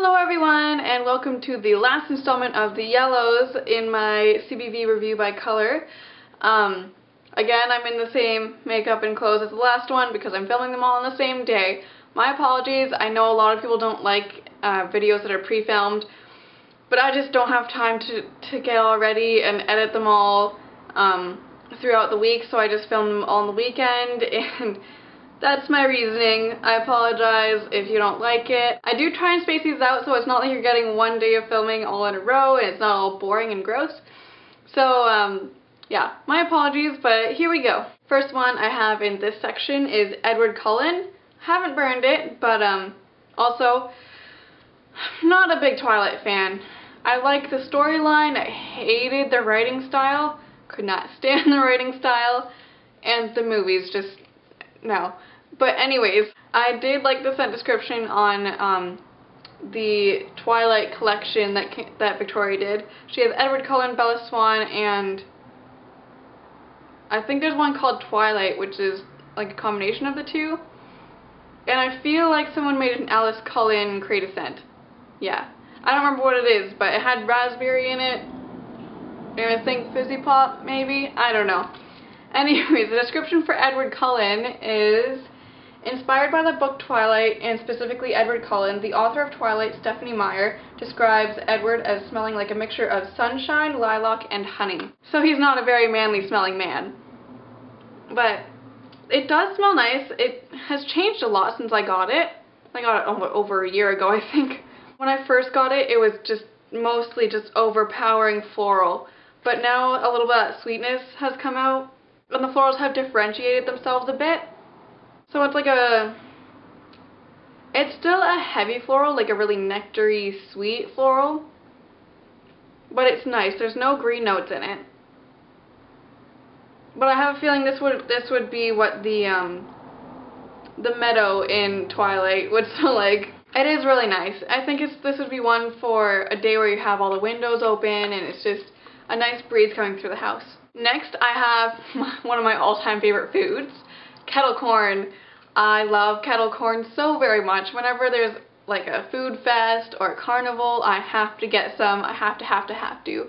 Hello everyone, and welcome to the last installment of the yellows in my CBV review by color. Again, I'm in the same makeup and clothes as the last one because I'm filming them all on the same day. My apologies. I know a lot of people don't like videos that are pre-filmed, but I just don't have time to get all ready and edit them all throughout the week, so I just filmed them all on the weekend, and that's my reasoning. I apologize if you don't like it. I do try and space these out so it's not like you're getting one day of filming all in a row and it's not all boring and gross. So, yeah, my apologies, but here we go. First one I have in this section is Edward Cullen. Haven't burned it, but also not a big Twilight fan. I like the storyline. I hated the writing style. Could not stand the writing style. And the movies just, no. But anyways, I did like the scent description on the Twilight collection that Victoria did. She has Edward Cullen, Bella Swan, and I think there's one called Twilight, which is like a combination of the two. And I feel like someone made an Alice Cullen creative scent. Yeah. I don't remember what it is, but it had raspberry in it. And I think Fizzy Pop, maybe? I don't know. Anyways, the description for Edward Cullen is: inspired by the book Twilight, and specifically Edward Cullen, the author of Twilight, Stephanie Meyer, describes Edward as smelling like a mixture of sunshine, lilac, and honey. So he's not a very manly smelling man. But it does smell nice. It has changed a lot since I got it. I got it over a year ago, I think. When I first got it, it was just mostly just overpowering floral. But now a little bit of sweetness has come out, and the florals have differentiated themselves a bit. So it's like it's still a heavy floral, like a really nectary sweet floral, but it's nice. There's no green notes in it. But I have a feeling this would be what the meadow in Twilight would smell like. It is really nice. I think this would be one for a day where you have all the windows open and it's just a nice breeze coming through the house. Next, I have one of my all-time favorite foods, kettle corn. I love kettle corn so very much. Whenever there's like a food fest or a carnival, I have to get some. I have to.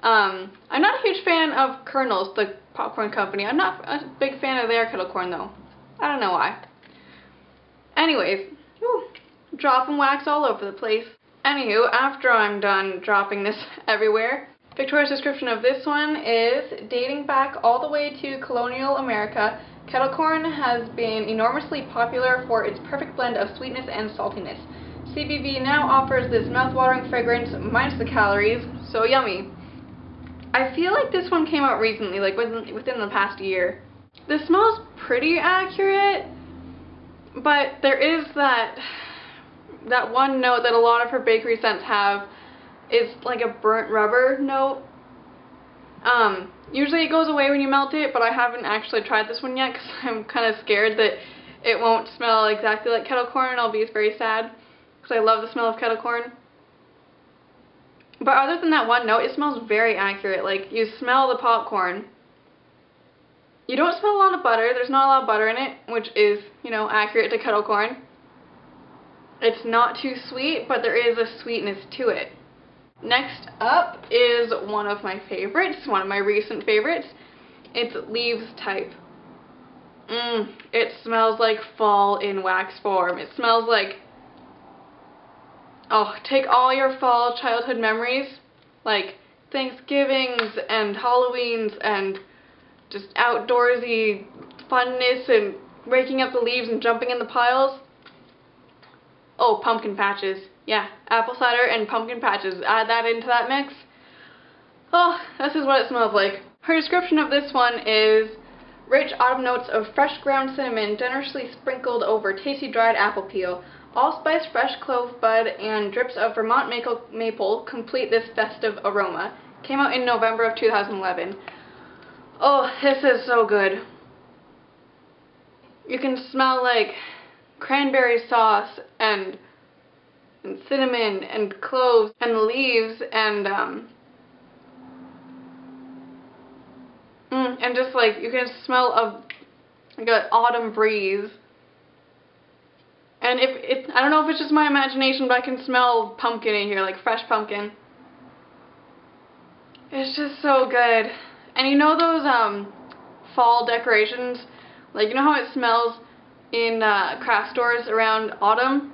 I'm not a huge fan of Kernels, the popcorn company. I'm not a big fan of their kettle corn though. I don't know why. Anyways, whew, dropping wax all over the place. Anywho, after I'm done dropping this everywhere, Victoria's description of this one is: dating back all the way to colonial America, kettle corn has been enormously popular for its perfect blend of sweetness and saltiness. CBV now offers this mouth-watering fragrance minus the calories, so yummy. I feel like this one came out recently, like within the past year. This smells pretty accurate, but there is that one note that a lot of her bakery scents have. Is like a burnt rubber note. Usually it goes away when you melt it, but I haven't actually tried this one yet because I'm kind of scared that it won't smell exactly like kettle corn and I'll be very sad because I love the smell of kettle corn. But other than that one note, it smells very accurate. Like, you smell the popcorn. You don't smell a lot of butter. There's not a lot of butter in it, which is, you know, accurate to kettle corn. It's not too sweet, but there is a sweetness to it. Next up is one of my favorites, one of my recent favorites. It's Leaves Type. It smells like fall in wax form. It smells like, oh, take all your fall childhood memories, like Thanksgivings and Halloweens and just outdoorsy funness and raking up the leaves and jumping in the piles. Oh, pumpkin patches. Yeah, apple cider and pumpkin patches. Add that into that mix. Oh, this is what it smells like. Her description of this one is: rich autumn notes of fresh ground cinnamon generously sprinkled over tasty dried apple peel. Allspice, fresh clove bud, and drips of Vermont maple complete this festive aroma. Came out in November of 2011. Oh, this is so good. You can smell like cranberry sauce and cinnamon and cloves and leaves and just like you can smell like an autumn breeze, and And I don't know if it's just my imagination, but I can smell pumpkin in here, like fresh pumpkin. It's just so good. And you know those fall decorations? Like, you know how it smells in craft stores around autumn?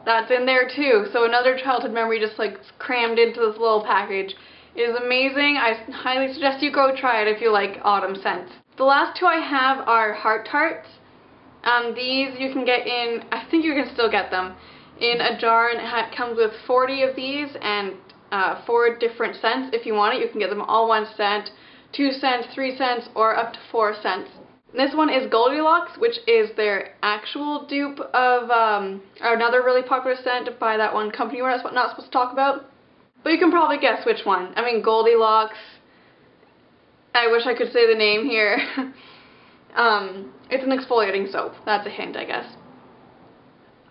That's in there too. So another childhood memory just like crammed into this little package. It is amazing. I highly suggest you go try it if you like autumn scents. The last two I have are Heart Tarts. These you can get in, I think you can still get them, in a jar, and it comes with 40 of these and 4 different scents. If you want it, you can get them all 1 cent, 2 cents, 3 cents, or up to 4 cents. This one is Goldilocks, which is their actual dupe of another really popular scent by that one company we're not supposed to talk about. But you can probably guess which one. I mean, Goldilocks. I wish I could say the name here. It's an exfoliating soap. That's a hint, I guess.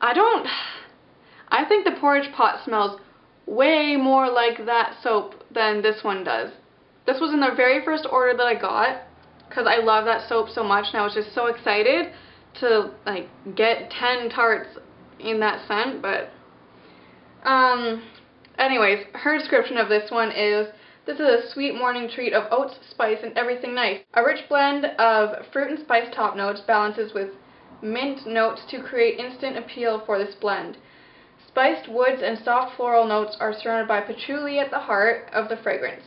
I think the porridge pot smells way more like that soap than this one does. This was in the very first order that I got, because I love that soap so much, and I was just so excited to like get 10 tarts in that scent. But anyways, her description of this one is, this is a sweet morning treat of oats, spice, and everything nice. A rich blend of fruit and spice top notes balances with mint notes to create instant appeal for this blend. Spiced woods and soft floral notes are surrounded by patchouli at the heart of the fragrance.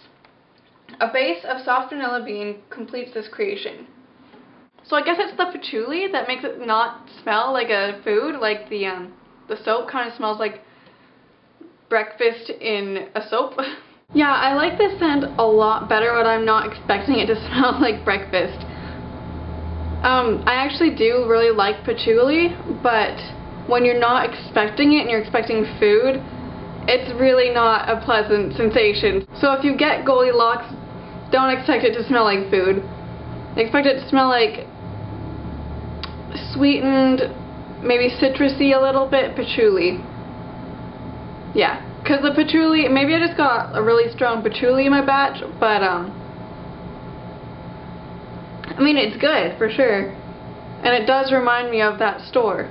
A base of soft vanilla bean completes this creation. So I guess it's the patchouli that makes it not smell like a food, like the soap kind of smells like breakfast in a soap. Yeah, I like this scent a lot better, but I'm not expecting it to smell like breakfast. I actually do really like patchouli, but when you're not expecting it and you're expecting food, it's really not a pleasant sensation. So if you get Goldilocks, don't expect it to smell like food. Expect it to smell like sweetened, maybe citrusy a little bit, patchouli. Yeah, because the patchouli, maybe I just got a really strong patchouli in my batch, but I mean, it's good for sure. And it does remind me of that store.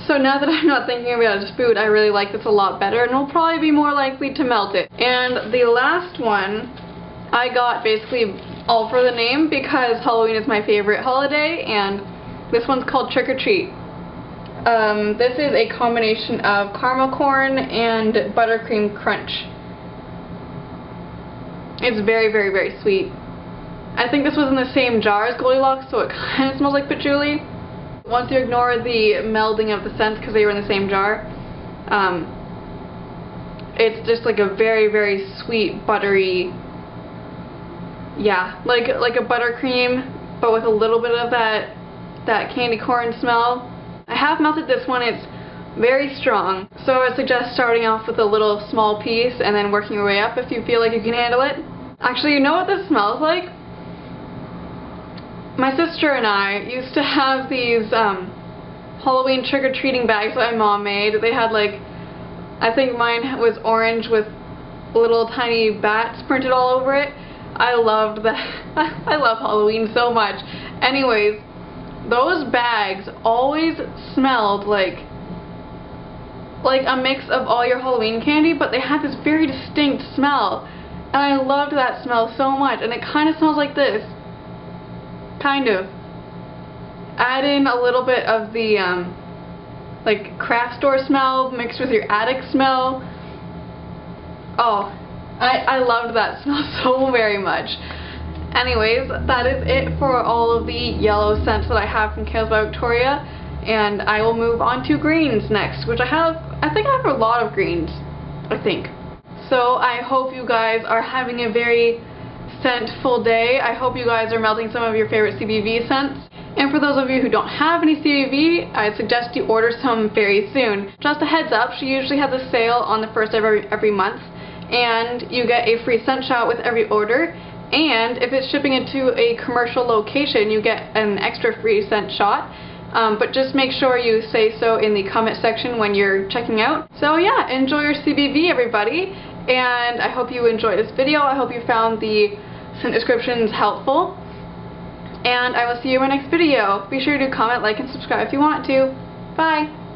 So now that I'm not thinking about it as food, I really like this a lot better, and will probably be more likely to melt it. And the last one I got basically all for the name, because Halloween is my favorite holiday, and this one's called Trick or Treat. This is a combination of caramel corn and buttercream crunch. It's very, very, very sweet. I think this was in the same jar as Goldilocks, so it kind of smells like patchouli. Once you ignore the melding of the scents because they were in the same jar, it's just like a very, very sweet, buttery, yeah, like a buttercream, but with a little bit of that candy corn smell. I have melted this one. It's very strong, so I would suggest starting off with a little small piece and then working your way up if you feel like you can handle it. Actually, you know what this smells like? My sister and I used to have these Halloween trick-or-treating bags that my mom made. They had like, I think mine was orange with little tiny bats printed all over it. I loved that. I love Halloween so much. Anyways, those bags always smelled like a mix of all your Halloween candy, but they had this very distinct smell. And I loved that smell so much, and it kind of smells like this. Kind of. Add in a little bit of the like craft store smell mixed with your attic smell. Oh, I loved that smell so very much. Anyways, that is it for all of the yellow scents that I have from Candles by Victoria, and I will move on to greens next, which I think I have a lot of greens, I think. So I hope you guys are having a very scentful day. I hope you guys are melting some of your favorite CBV scents. And for those of you who don't have any CBV, I suggest you order some very soon. Just a heads up, she usually has a sale on the first of every month, and you get a free scent shot with every order. And if it's shipping into a commercial location, you get an extra free scent shot. But just make sure you say so in the comment section when you're checking out. So yeah, enjoy your CBV, everybody. And I hope you enjoyed this video. I hope you found the scent descriptions helpful. and I will see you in my next video. Be sure to comment, like, and subscribe if you want to. Bye!